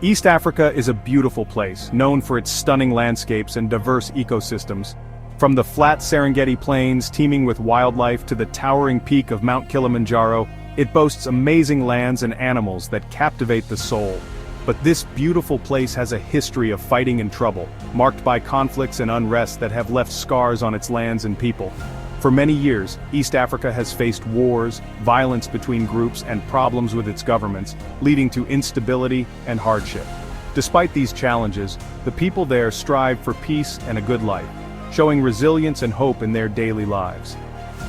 East Africa is a beautiful place, known for its stunning landscapes and diverse ecosystems. From the flat Serengeti plains teeming with wildlife to the towering peak of Mount Kilimanjaro, it boasts amazing lands and animals that captivate the soul. But this beautiful place has a history of fighting and trouble, marked by conflicts and unrest that have left scars on its lands and people. For many years, East Africa has faced wars, violence between groups, and problems with its governments, leading to instability and hardship. Despite these challenges, the people there strive for peace and a good life, showing resilience and hope in their daily lives.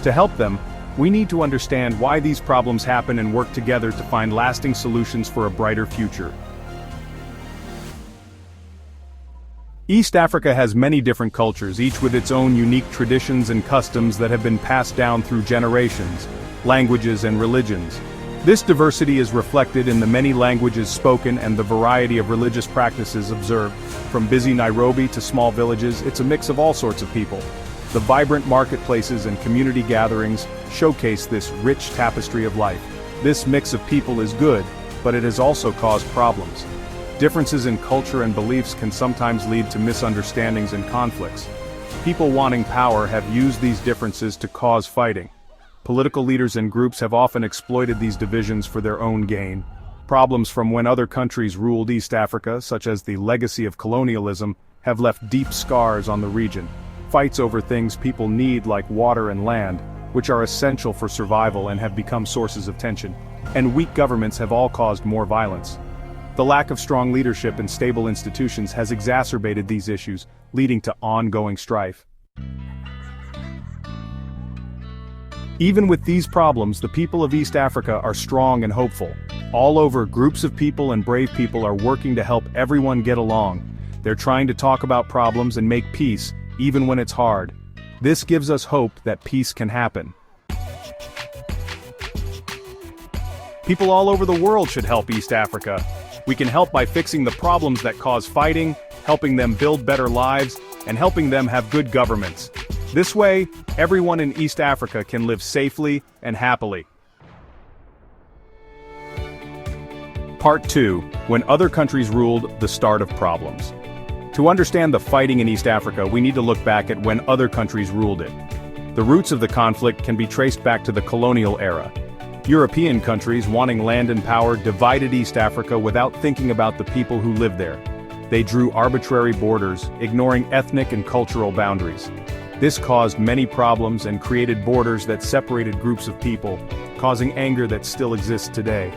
To help them, we need to understand why these problems happen and work together to find lasting solutions for a brighter future. East Africa has many different cultures, each with its own unique traditions and customs that have been passed down through generations, languages and religions. This diversity is reflected in the many languages spoken and the variety of religious practices observed. From busy Nairobi to small villages, it's a mix of all sorts of people. The vibrant marketplaces and community gatherings showcase this rich tapestry of life. This mix of people is good, but it has also caused problems. Differences in culture and beliefs can sometimes lead to misunderstandings and conflicts. People wanting power have used these differences to cause fighting. Political leaders and groups have often exploited these divisions for their own gain. Problems from when other countries ruled East Africa, such as the legacy of colonialism, have left deep scars on the region. Fights over things people need like water and land, which are essential for survival and have become sources of tension. And weak governments have all caused more violence. The lack of strong leadership and stable institutions has exacerbated these issues, leading to ongoing strife. Even with these problems, the people of East Africa are strong and hopeful. All over, groups of people and brave people are working to help everyone get along. They're trying to talk about problems and make peace, even when it's hard. This gives us hope that peace can happen. People all over the world should help East Africa. We can help by fixing the problems that cause fighting, helping them build better lives, and helping them have good governments. This way, everyone in East Africa can live safely and happily. Part 2. When other countries ruled, the start of problems. To understand the fighting in East Africa, we need to look back at when other countries ruled it. The roots of the conflict can be traced back to the colonial era. European countries wanting land and power divided East Africa without thinking about the people who lived there. They drew arbitrary borders, ignoring ethnic and cultural boundaries. This caused many problems and created borders that separated groups of people, causing anger that still exists today.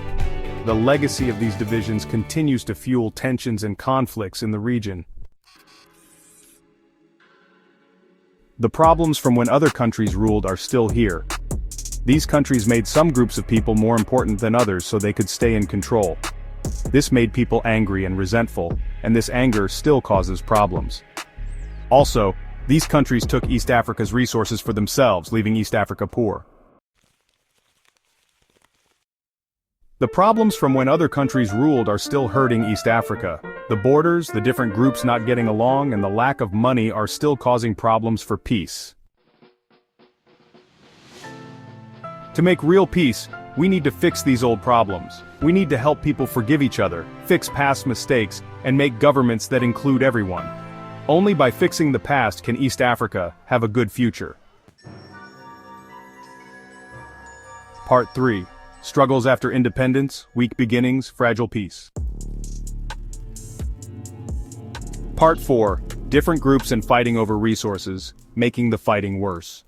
The legacy of these divisions continues to fuel tensions and conflicts in the region. The problems from when other countries ruled are still here. These countries made some groups of people more important than others so they could stay in control. This made people angry and resentful, and this anger still causes problems. Also, these countries took East Africa's resources for themselves, leaving East Africa poor. The problems from when other countries ruled are still hurting East Africa. The borders, the different groups not getting along, and the lack of money are still causing problems for peace. To make real peace, we need to fix these old problems. We need to help people forgive each other, fix past mistakes, and make governments that include everyone. Only by fixing the past can East Africa have a good future. Part 3. Struggles after independence, weak beginnings, fragile peace. Part 4. Different groups and fighting over resources, making the fighting worse.